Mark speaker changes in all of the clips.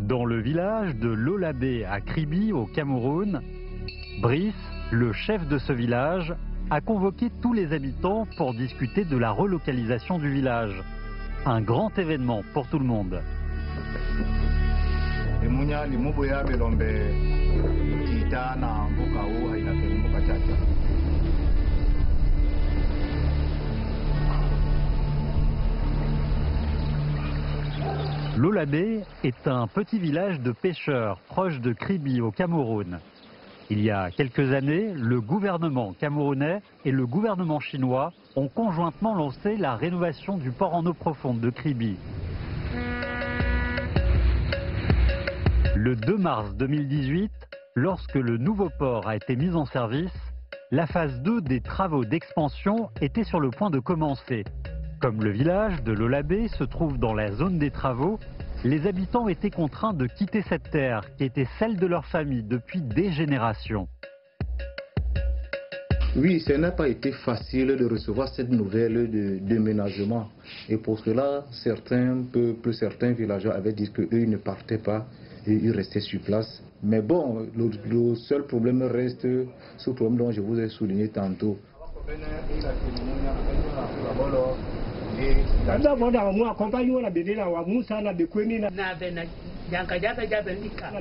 Speaker 1: Dans le village de Lolabé à Kribi au Cameroun, Brice, le chef de ce village, a convoqué tous les habitants pour discuter de la relocalisation du village. Un grand événement pour tout le monde. Lolabé est un petit village de pêcheurs proche de Kribi au Cameroun. Il y a quelques années, le gouvernement camerounais et le gouvernement chinois ont conjointement lancé la rénovation du port en eau profonde de Kribi. Le 2 mars 2018, lorsque le nouveau port a été mis en service, la phase 2 des travaux d'expansion était sur le point de commencer. Comme le village de Lolabé se trouve dans la zone des travaux, les habitants étaient contraints de quitter cette terre qui était celle de leur famille depuis des générations.
Speaker 2: Oui, ça n'a pas été facile de recevoir cette nouvelle de déménagement. Et pour cela, certains villageois avaient dit qu'eux ils ne partaient pas et ils restaient sur place. Mais bon, le seul problème reste ce problème dont je vous ai souligné tantôt.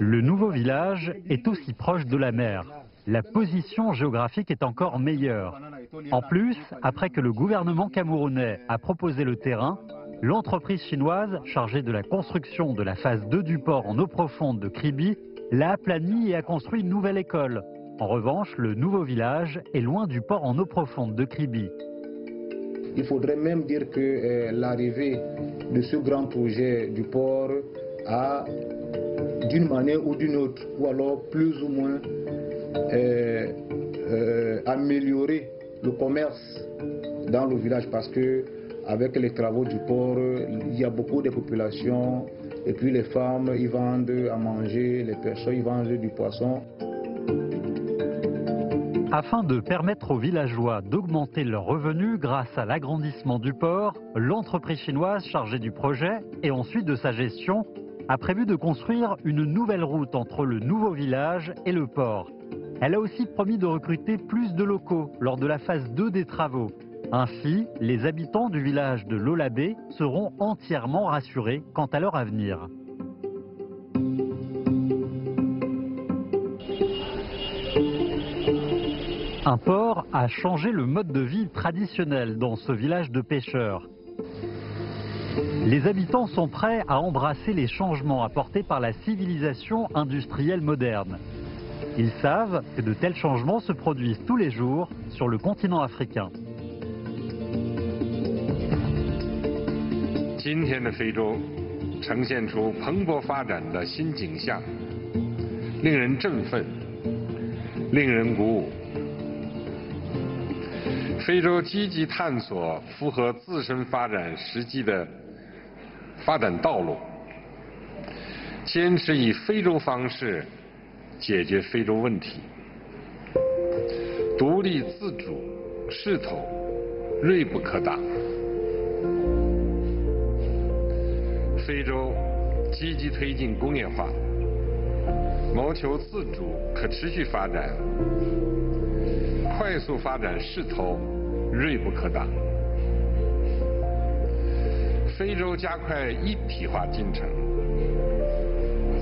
Speaker 1: Le nouveau village est aussi proche de la mer. La position géographique est encore meilleure. En plus, après que le gouvernement camerounais a proposé le terrain, l'entreprise chinoise chargée de la construction de la phase 2 du port en eau profonde de Kribi l'a aplani et a construit une nouvelle école. En revanche, le nouveau village est loin du port en eau profonde de Kribi.
Speaker 2: Il faudrait même dire que l'arrivée de ce grand projet du port a, d'une manière ou d'une autre, ou alors plus ou moins, amélioré le commerce dans le village parce que avec les travaux du port, il y a beaucoup de populations et puis les femmes ils vendent à manger, les personnes ils vendent du poisson.
Speaker 1: Afin de permettre aux villageois d'augmenter leurs revenus grâce à l'agrandissement du port, l'entreprise chinoise chargée du projet et ensuite de sa gestion a prévu de construire une nouvelle route entre le nouveau village et le port. Elle a aussi promis de recruter plus de locaux lors de la phase 2 des travaux. Ainsi, les habitants du village de Lolabé seront entièrement rassurés quant à leur avenir. Un port a changé le mode de vie traditionnel dans ce village de pêcheurs. Les habitants sont prêts à embrasser les changements apportés par la civilisation industrielle moderne. Ils savent que de tels changements se produisent tous les jours sur le continent africain.
Speaker 3: 今天的非洲呈现出蓬勃发展的新景象，令人振奋，令人鼓舞。非洲积极探索符合自身发展实际的发展道路，坚持以非洲方式解决非洲问题，独立自主势头锐不可挡。非洲积极推进工业化，谋求自主可持续发展，快速发展势头锐不可挡。非洲加快一体化进程，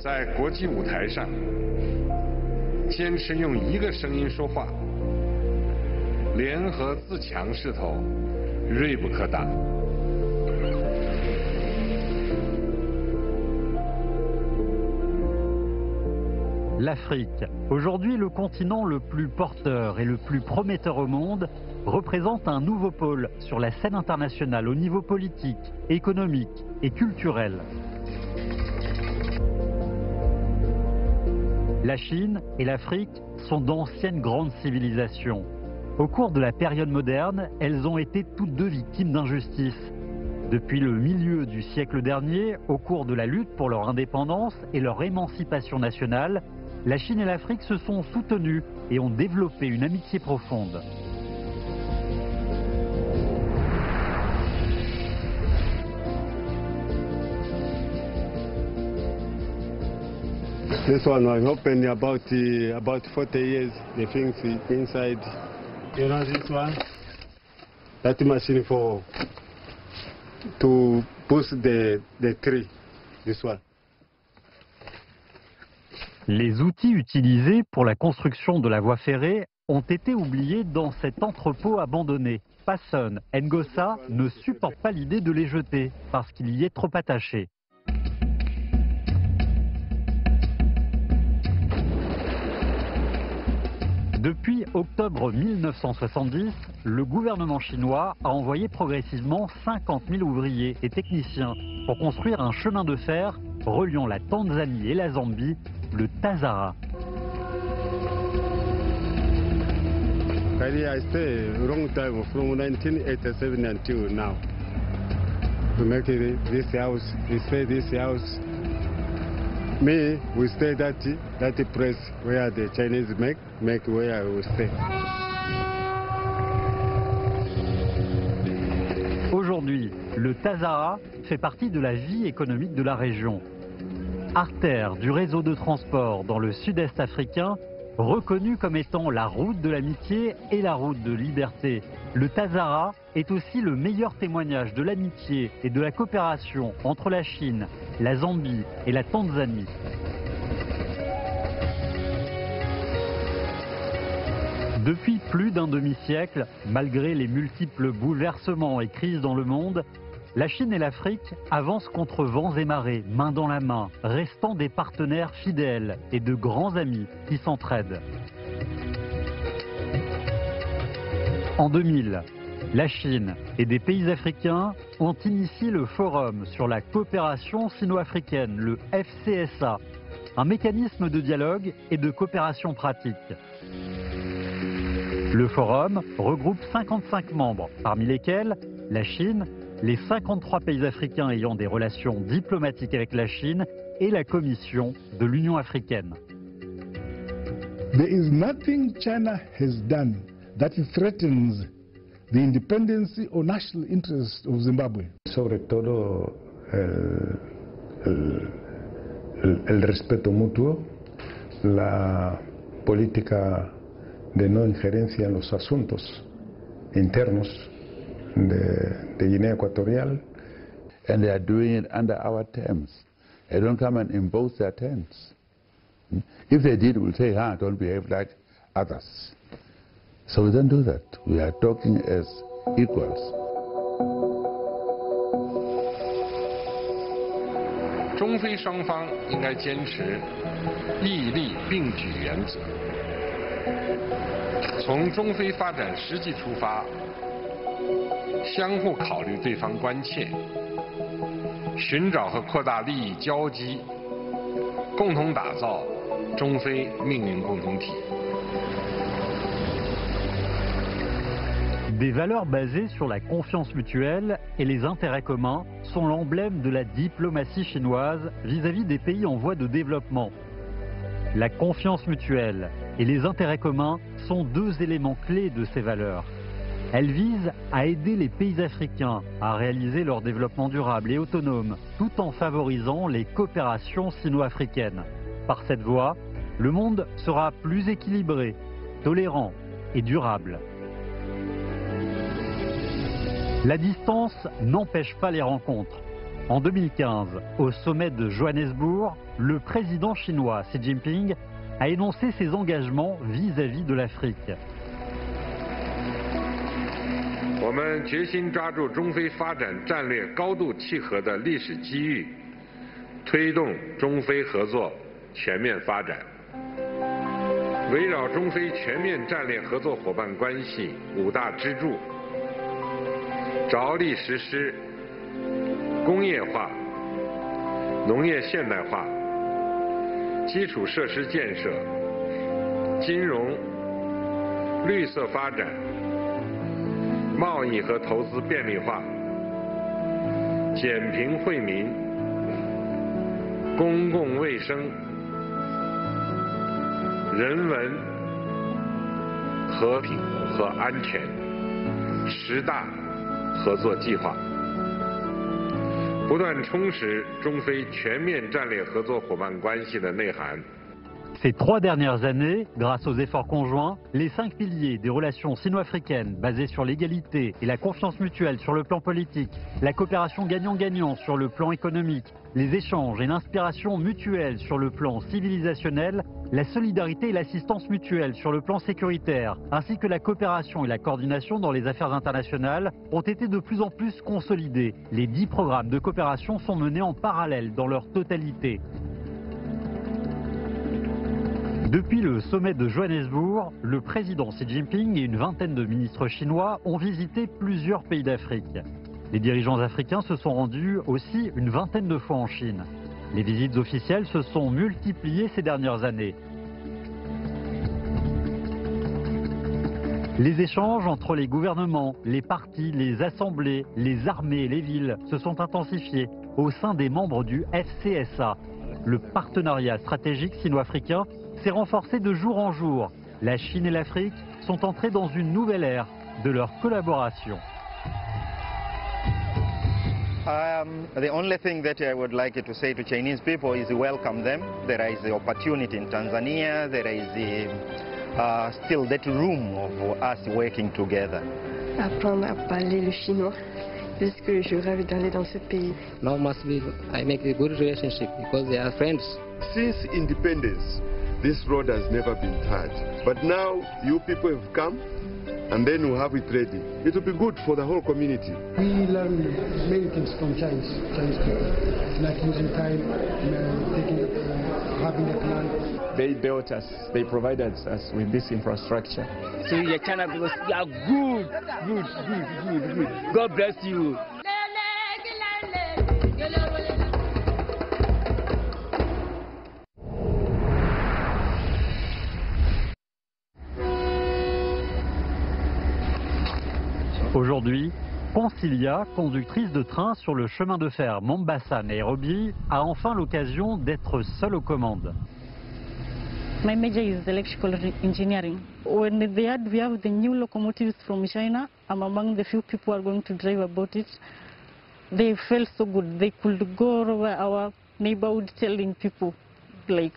Speaker 3: 在国际舞台上坚持用一个声音说话，联合自强势头锐不可挡。
Speaker 1: L'Afrique, aujourd'hui le continent le plus porteur et le plus prometteur au monde, représente un nouveau pôle sur la scène internationale au niveau politique, économique et culturel. La Chine et l'Afrique sont d'anciennes grandes civilisations. Au cours de la période moderne, elles ont été toutes deux victimes d'injustice. Depuis le milieu du siècle dernier, au cours de la lutte pour leur indépendance et leur émancipation nationale, la Chine et l'Afrique se sont soutenues et ont développé une amitié profonde.
Speaker 4: This one was opened about 40 years. The things inside, you know, this one, that machine to push the tree. This one.
Speaker 1: Les outils utilisés pour la construction de la voie ferrée ont été oubliés dans cet entrepôt abandonné. Passon Ngossa ne supporte pas l'idée de les jeter parce qu'il y est trop attaché. Depuis octobre 1970, le gouvernement chinois a envoyé progressivement 50 000 ouvriers et techniciens pour construire un chemin de fer reliant la Tanzanie et la Zambie, le Tazara.
Speaker 4: I stay a long time, from 1987 until now. To make this house, we stay this house. Me, we stay that place where the Chinese make where we stay.
Speaker 1: Aujourd'hui, le Tazara fait partie de la vie économique de la région. Artère du réseau de transport dans le sud-est africain, reconnue comme étant la route de l'amitié et la route de liberté, le Tazara est aussi le meilleur témoignage de l'amitié et de la coopération entre la Chine, la Zambie et la Tanzanie. Depuis plus d'un demi-siècle, malgré les multiples bouleversements et crises dans le monde, la Chine et l'Afrique avancent contre vents et marées, main dans la main, restant des partenaires fidèles et de grands amis qui s'entraident. En 2000, la Chine et des pays africains ont initié le Forum sur la coopération sino-africaine, le FCSA, un mécanisme de dialogue et de coopération pratique. Le Forum regroupe 55 membres, parmi lesquels la Chine, les 53 pays africains ayant des relations diplomatiques avec la Chine et la Commission de l'Union africaine.
Speaker 5: There is nothing China has done that threatens the independence or national interest of Zimbabwe.
Speaker 6: Sobre todo el respeto mutuo, la política de no injerencia en los asuntos internos de Guinea Ecuatorial.
Speaker 7: And they are doing it under our terms. They don't come and impose their terms. If they did, we'll say, don't behave like others. So we don't do that. We are talking as equals.
Speaker 3: 中非双方应该坚持义利并举原则，从中非发展实际出发，相互考虑对方关切，寻找和扩大利益交集，共同打造中非命运共同体。
Speaker 1: Des valeurs basées sur la confiance mutuelle et les intérêts communs sont l'emblème de la diplomatie chinoise vis-à-vis des pays en voie de développement. La confiance mutuelle et les intérêts communs sont deux éléments clés de ces valeurs. Elles visent à aider les pays africains à réaliser leur développement durable et autonome, tout en favorisant les coopérations sino-africaines. Par cette voie, le monde sera plus équilibré, tolérant et durable. La distance n'empêche pas les rencontres. En 2015, au sommet de Johannesburg, le président chinois Xi Jinping a énoncé ses engagements vis-à-vis de l'Afrique.
Speaker 3: 我们决心抓住中非发展战略高度契合的历史机遇，推动中非合作全面发展。围绕中非全面战略合作伙伴关系5大支柱，着力实施工业化、农业现代化、基础设施建设、金融、绿色发展、贸易和投资便利化、减贫惠民、公共卫生、人文、和平和安全10大合作计划，不断充实中非全面战略合作伙伴关系的内涵。
Speaker 1: Ces 3 dernières années, grâce aux efforts conjoints, les 5 piliers des relations sino-africaines basées sur l'égalité et la confiance mutuelle sur le plan politique, la coopération gagnant-gagnant sur le plan économique, les échanges et l'inspiration mutuelle sur le plan civilisationnel, la solidarité et l'assistance mutuelle sur le plan sécuritaire, ainsi que la coopération et la coordination dans les affaires internationales ont été de plus en plus consolidés. Les 10 programmes de coopération sont menés en parallèle dans leur totalité. Depuis le sommet de Johannesburg, le président Xi Jinping et une vingtaine de ministres chinois ont visité plusieurs pays d'Afrique. Les dirigeants africains se sont rendus aussi une vingtaine de fois en Chine. Les visites officielles se sont multipliées ces dernières années. Les échanges entre les gouvernements, les partis, les assemblées, les armées et les villes se sont intensifiés au sein des membres du FCSA. Le partenariat stratégique sino-africain s'est renforcé de jour en jour. La Chine et l'Afrique sont entrées dans une nouvelle ère de leur collaboration.
Speaker 8: The only thing that I would like to say to Chinese people is welcome them. There is the opportunity in Tanzania, there is still that room of us working together.
Speaker 9: Apprendre à parler le chinois, parce que je rêve d'aller dans ce pays.
Speaker 10: Now must be I make a good relationship because they are friends.
Speaker 11: Since independence, this road has never been touched. But now you people have come and then we have it ready. It will be good for the whole community.
Speaker 12: We learn many things from Chinese people, like using time, having a plan.
Speaker 13: They built us, they provided us with this infrastructure.
Speaker 14: So your China because you are good. God bless you.
Speaker 1: Aujourd'hui, Concilia, conductrice de train sur le chemin de fer Mombasa-Nairobi, a enfin l'occasion d'être seule aux commandes.
Speaker 15: My major is electrical engineering. When we have the new locomotives from China, I'm among the few people who are going to drive about it. They felt so good. They could go over our neighborhood telling people, like,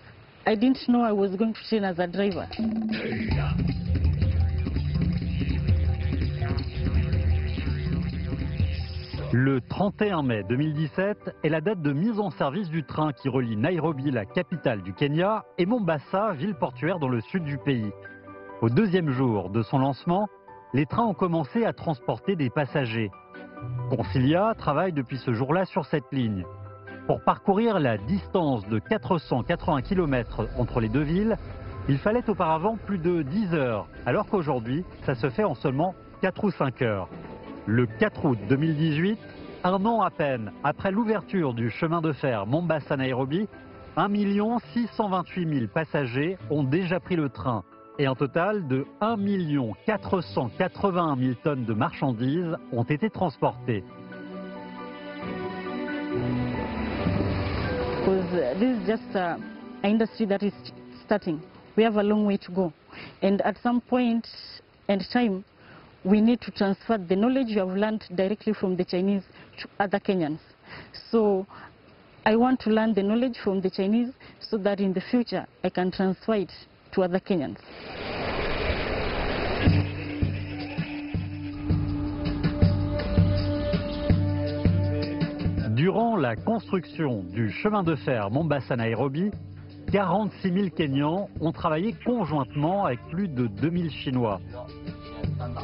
Speaker 15: I didn't know I was going to train as a driver.
Speaker 1: Le 31 mai 2017 est la date de mise en service du train qui relie Nairobi, la capitale du Kenya, et Mombasa, ville portuaire dans le sud du pays. Au 2e jour de son lancement, les trains ont commencé à transporter des passagers. Concilia travaille depuis ce jour-là sur cette ligne. Pour parcourir la distance de 480 km entre les deux villes, il fallait auparavant plus de 10 heures, alors qu'aujourd'hui, ça se fait en seulement 4 ou 5 heures. Le 4 août 2018, un an à peine après l'ouverture du chemin de fer Mombasa-Nairobi, 1 628 000 passagers ont déjà pris le train et un total de 1 481 000 tonnes de marchandises ont été transportées.
Speaker 15: Because this is just an industry that is starting. We have a long way to go, and at some point and time, we need to transfer the knowledge you have learned directly from the Chinese to other Kenyans. So I want to learn the knowledge from the Chinese so that in the future I can transfer it to other Kenyans.
Speaker 1: Durant la construction du chemin de fer Mombasa-Nairobi, 46 000 Kenyans ont travaillé conjointement avec plus de 2000 Chinois.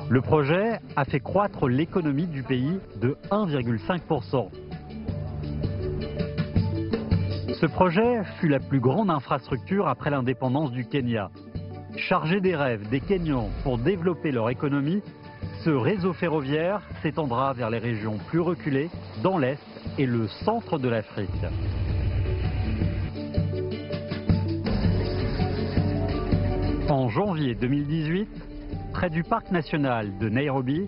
Speaker 1: Le projet a fait croître l'économie du pays de 1,5%. Ce projet fut la plus grande infrastructure après l'indépendance du Kenya. Chargé des rêves des Kenyans pour développer leur économie, ce réseau ferroviaire s'étendra vers les régions plus reculées, dans l'Est et le centre de l'Afrique. En janvier 2018, près du parc national de Nairobi,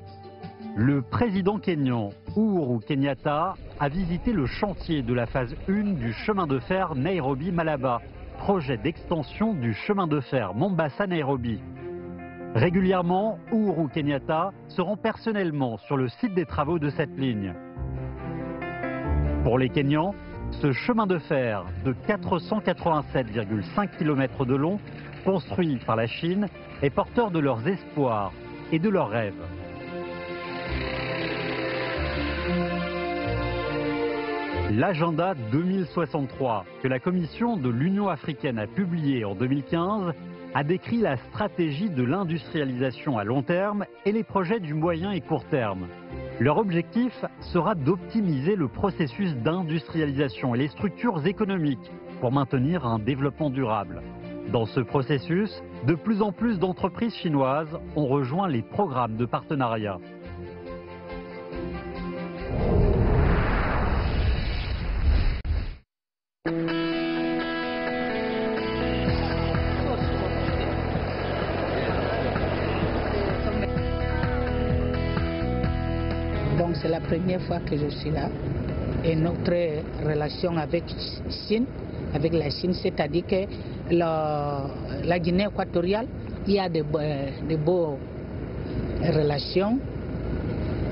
Speaker 1: le président kényan Uhuru Kenyatta a visité le chantier de la phase 1 du chemin de fer Nairobi-Malaba, projet d'extension du chemin de fer Mombasa-Nairobi. Régulièrement, Uhuru Kenyatta se rend personnellement sur le site des travaux de cette ligne. Pour les Kenyans, ce chemin de fer de 487,5 km de long, construit par la Chine, est porteur de leurs espoirs et de leurs rêves. L'agenda 2063 que la Commission de l'Union africaine a publié en 2015 a décrit la stratégie de l'industrialisation à long terme et les projets du moyen et court terme. Leur objectif sera d'optimiser le processus d'industrialisation et les structures économiques pour maintenir un développement durable. Dans ce processus, de plus en plus d'entreprises chinoises ont rejoint les programmes de partenariat.
Speaker 16: Donc c'est la première fois que je suis là. Et notre relation avec la Chine, c'est-à-dire que la Guinée équatoriale, il y a de beaux relations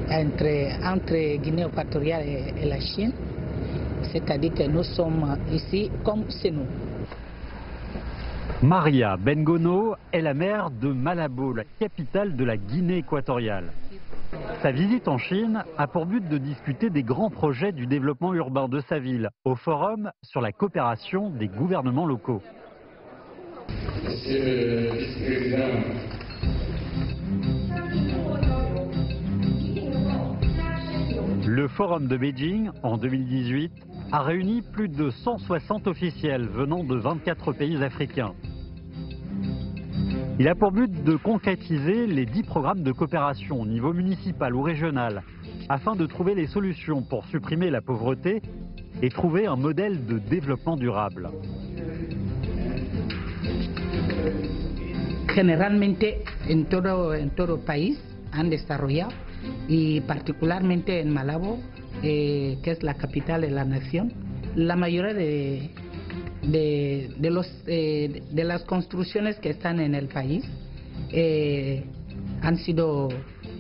Speaker 16: entre Guinée équatoriale et la Chine. C'est-à-dire que nous sommes ici comme c'est nous.
Speaker 1: Maria Bengono est la maire de Malabo, la capitale de la Guinée équatoriale. Sa visite en Chine a pour but de discuter des grands projets du développement urbain de sa ville au Forum sur la coopération des gouvernements locaux.
Speaker 17: Monsieur le vice-président,
Speaker 1: le Forum de Beijing, en 2018, a réuni plus de 160 officiels venant de 24 pays africains. Il a pour but de concrétiser les 10 programmes de coopération au niveau municipal ou régional, afin de trouver les solutions pour supprimer la pauvreté et trouver un modèle de développement durable.
Speaker 16: Generalmente en todo país han desarrollado y particularmente en Malabo, que es la capital de la nación, la mayoría de las construcciones que están en el país han sido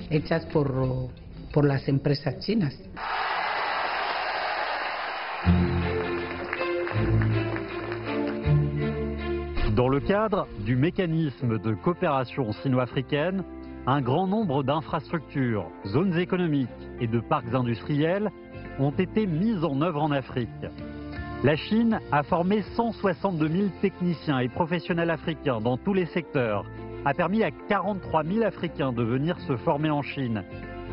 Speaker 16: hechas por las empresas chinas.
Speaker 1: Dans le cadre du mécanisme de coopération sino-africaine, un grand nombre d'infrastructures, zones économiques et de parcs industriels ont été mises en œuvre en Afrique. La Chine a formé 162 000 techniciens et professionnels africains dans tous les secteurs, a permis à 43 000 Africains de venir se former en Chine,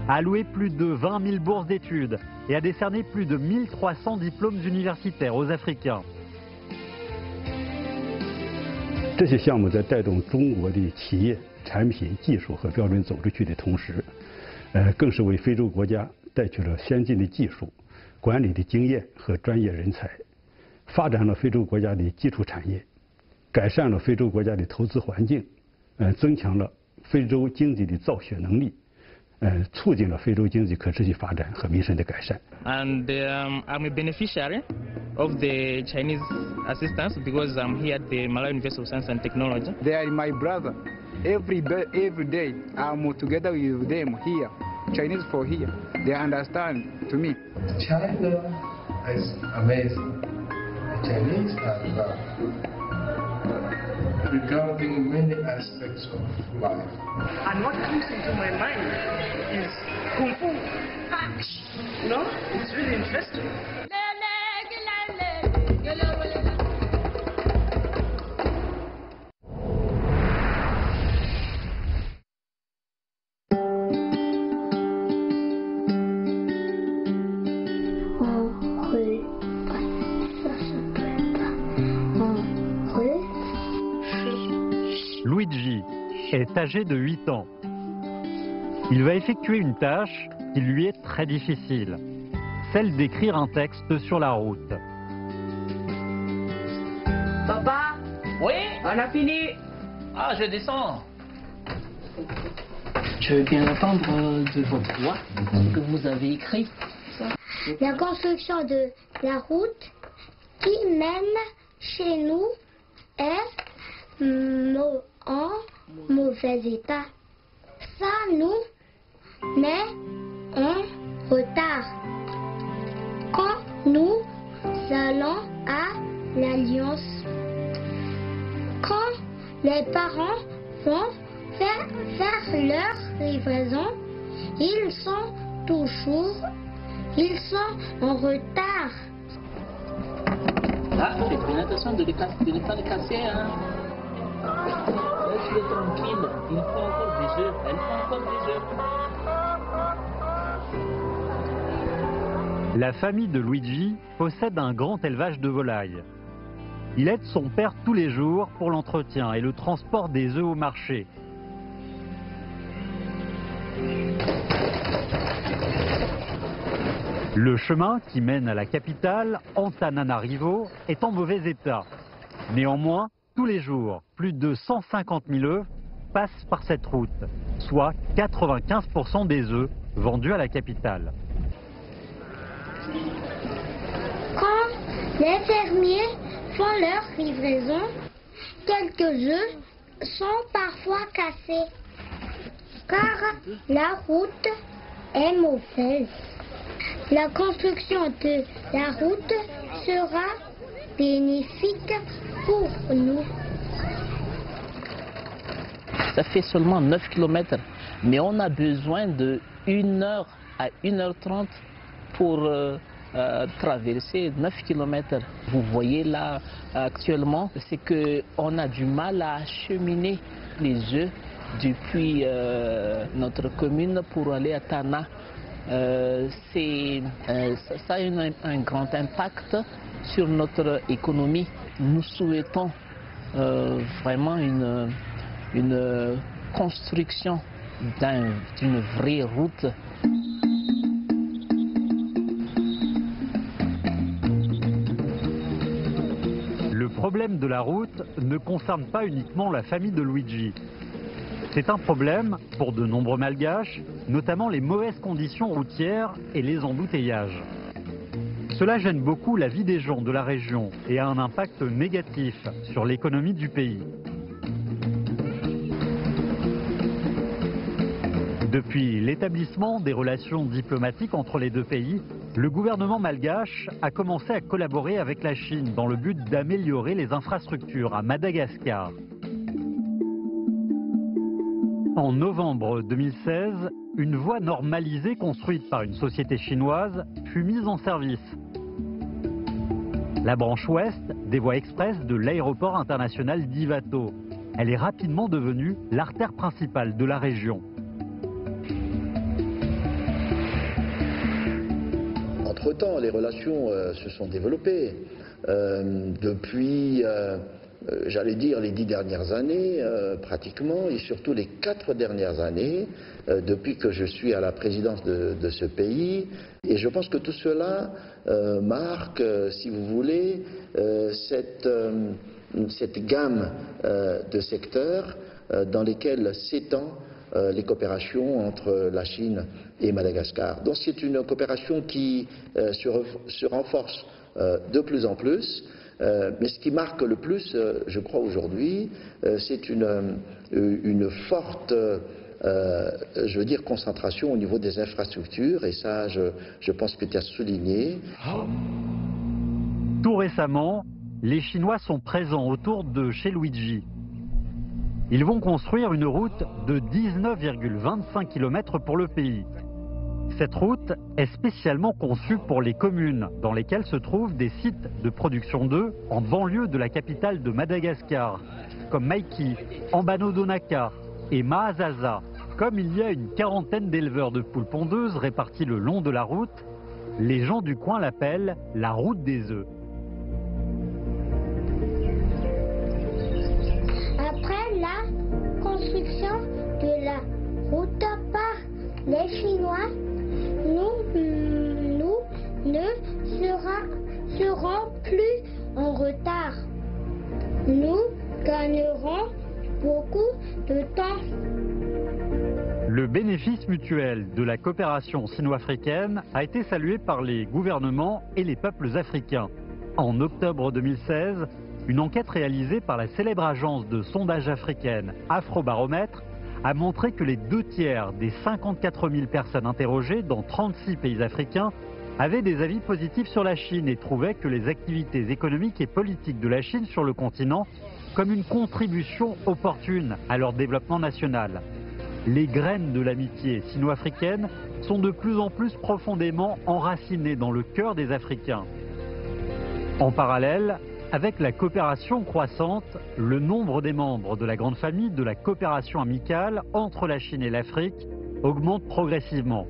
Speaker 1: a alloué plus de 20 000 bourses d'études et a décerné plus de 1300 diplômes universitaires aux Africains.
Speaker 18: 这些项目在带动中国的企业、产品、技术和标准走出去的同时，更是为非洲国家带去了先进的技术、管理的经验和专业人才，发展了非洲国家的基础产业，改善了非洲国家的投资环境，增强了非洲经济的造血能力，促进了非洲经济可持续发展和民生的改善。
Speaker 10: And I'm a beneficiary of the Chinese assistance because I'm here at the Malawi University of Science and Technology.
Speaker 19: They are my brother. Every day I'm together with them here. Chinese for here. They understand to me.
Speaker 20: China is amazing. The Chinese are regarding many aspects of life.
Speaker 21: And what comes into my mind is Kung Fu. You know, it's really interesting.
Speaker 1: est âgé de 8 ans. Il va effectuer une tâche qui lui est très difficile, celle d'écrire un texte sur la route.
Speaker 2: Papa? Oui? On a fini. Ah, je descends. Je veux bien entendre de votre voix ce que vous avez écrit.
Speaker 22: La construction de la route qui mène chez nous est en mauvais état. Ça nous met en retard. Quand nous allons à l'Alliance, quand les parents vont faire leur livraison, ils sont en retard.
Speaker 2: Ah, fais bien attention de ne pas le casser, hein. Laisse-le tranquille, il faut encore des œufs, elle faut encore des œufs.
Speaker 1: La famille de Luigi possède un grand élevage de volailles. Il aide son père tous les jours pour l'entretien et le transport des œufs au marché. Le chemin qui mène à la capitale, Antananarivo, est en mauvais état. Néanmoins, tous les jours, plus de 150 000 œufs passent par cette route, soit 95% des œufs vendus à la capitale.
Speaker 22: Quand les fermiers font leur livraison, quelques œufs sont parfois cassés, car la route est mauvaise. La construction de la route sera bénéfique pour nous.
Speaker 2: Ça fait seulement 9 km, mais on a besoin de 1 heure à 1h30 pour traverser 9 km. Vous voyez là actuellement, c'est qu'on a du mal à acheminer les œufs depuis notre commune pour aller à Tana. Ça a un grand impact sur notre économie. Nous souhaitons vraiment une construction d'une vraie route.
Speaker 1: Le problème de la route ne concerne pas uniquement la famille de Luigi. C'est un problème pour de nombreux Malgaches, notamment les mauvaises conditions routières et les embouteillages. Cela gêne beaucoup la vie des gens de la région et a un impact négatif sur l'économie du pays. Depuis l'établissement des relations diplomatiques entre les deux pays, le gouvernement malgache a commencé à collaborer avec la Chine dans le but d'améliorer les infrastructures à Madagascar. En novembre 2016, une voie normalisée construite par une société chinoise fut mise en service. La branche ouest des voies express de l'aéroport international d'Ivato. Elle est rapidement devenue l'artère principale de la région.
Speaker 23: Entre-temps, les relations se sont développées. Depuis, j'allais dire, les 10 dernières années, pratiquement, et surtout les 4 dernières années, depuis que je suis à la présidence de ce pays. Et je pense que tout cela marque, si vous voulez, cette gamme de secteurs dans lesquels s'étend les coopérations entre la Chine et Madagascar. Donc c'est une coopération qui se renforce de plus en plus, mais ce qui marque le plus, je crois aujourd'hui, c'est une forte, je veux dire, concentration au niveau des infrastructures, et ça, je pense que tu as souligné.
Speaker 1: Tout récemment, les Chinois sont présents autour de chez Luigi. Ils vont construire une route de 19,25 km pour le pays. Cette route est spécialement conçue pour les communes dans lesquelles se trouvent des sites de production d'œufs en banlieue de la capitale de Madagascar, comme Maiki, Ambanodonaka et Mahazaza. Comme il y a une quarantaine d'éleveurs de poules pondeuses répartis le long de la route, les gens du coin l'appellent la route des œufs.
Speaker 22: Après la construction les Chinois, nous ne serons plus en retard. Nous gagnerons beaucoup de temps.
Speaker 1: Le bénéfice mutuel de la coopération sino-africaine a été salué par les gouvernements et les peuples africains. En octobre 2016, une enquête réalisée par la célèbre agence de sondage africaine Afrobaromètre a montré que les 2/3 des 54 000 personnes interrogées dans 36 pays africains avaient des avis positifs sur la Chine et trouvaient que les activités économiques et politiques de la Chine sur le continent comme une contribution opportune à leur développement national. Les graines de l'amitié sino-africaine sont de plus en plus profondément enracinées dans le cœur des Africains. En parallèle, avec la coopération croissante, le nombre des membres de la grande famille de la coopération amicale entre la Chine et l'Afrique augmente progressivement.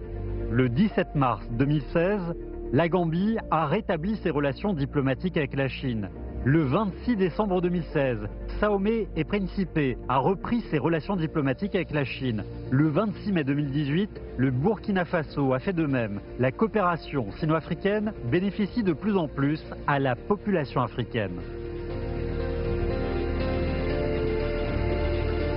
Speaker 1: Le 17 mars 2016, la Gambie a rétabli ses relations diplomatiques avec la Chine. Le 26 décembre 2016, Saomé et Principe a repris ses relations diplomatiques avec la Chine. Le 26 mai 2018, le Burkina Faso a fait de même. La coopération sino-africaine bénéficie de plus en plus à la population africaine.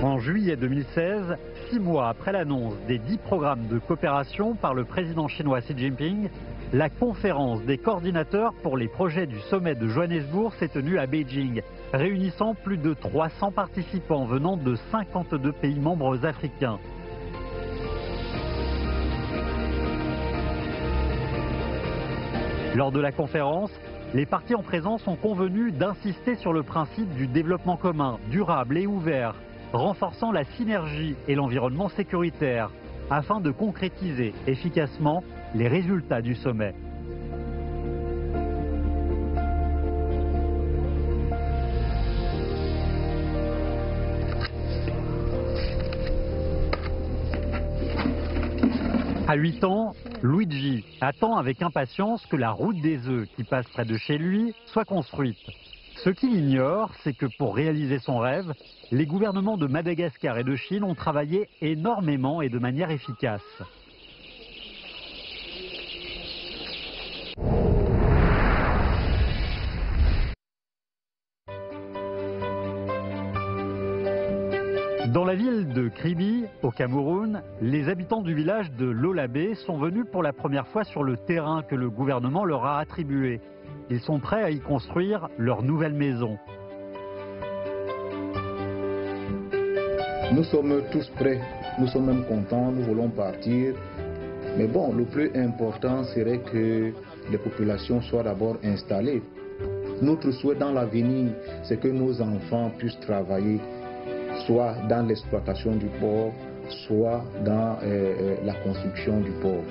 Speaker 1: En juillet 2016, 6 mois après l'annonce des 10 programmes de coopération par le président chinois Xi Jinping, la conférence des coordinateurs pour les projets du sommet de Johannesburg s'est tenue à Beijing, réunissant plus de 300 participants venant de 52 pays membres africains. Lors de la conférence, les parties en présence ont convenu d'insister sur le principe du développement commun, durable et ouvert, renforçant la synergie et l'environnement sécuritaire, afin de concrétiser efficacement les résultats du sommet. À 8 ans, Luigi attend avec impatience que la route des œufs qui passe près de chez lui soit construite. Ce qu'il ignore, c'est que pour réaliser son rêve, les gouvernements de Madagascar et de Chine ont travaillé énormément et de manière efficace. Dans la ville de Kribi, au Cameroun, les habitants du village de Lolabé sont venus pour la première fois sur le terrain que le gouvernement leur a attribué. Ils sont prêts à y construire leur nouvelle maison.
Speaker 4: Nous sommes tous prêts, nous sommes même contents, nous voulons partir. Mais bon, le plus important serait que les populations soient d'abord installées. Notre souhait dans l'avenir, c'est que nos enfants puissent travailler soit dans l'exploitation du port, soit dans la construction du port.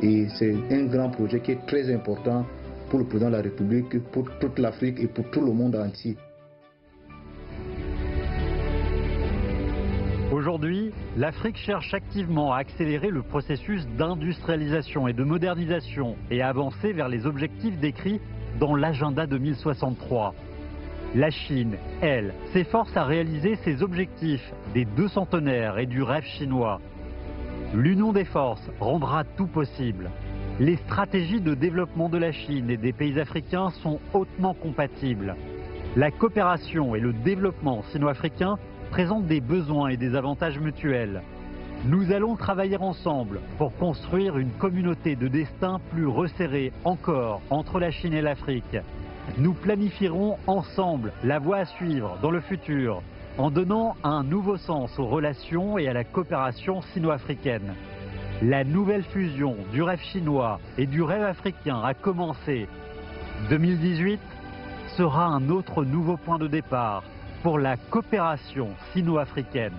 Speaker 4: Et c'est un grand projet qui est très important pour le président de la République, pour toute l'Afrique et pour tout le monde entier.
Speaker 1: Aujourd'hui, l'Afrique cherche activement à accélérer le processus d'industrialisation et de modernisation et à avancer vers les objectifs décrits dans l'agenda 2063. La Chine, elle, s'efforce à réaliser ses objectifs des 2 centenaires et du rêve chinois. L'union des forces rendra tout possible. Les stratégies de développement de la Chine et des pays africains sont hautement compatibles. La coopération et le développement sino-africain présentent des besoins et des avantages mutuels. Nous allons travailler ensemble pour construire une communauté de destin plus resserrée encore entre la Chine et l'Afrique. Nous planifierons ensemble la voie à suivre dans le futur en donnant un nouveau sens aux relations et à la coopération sino-africaine. La nouvelle fusion du rêve chinois et du rêve africain a commencé. 2018 sera un autre nouveau point de départ pour la coopération sino-africaine.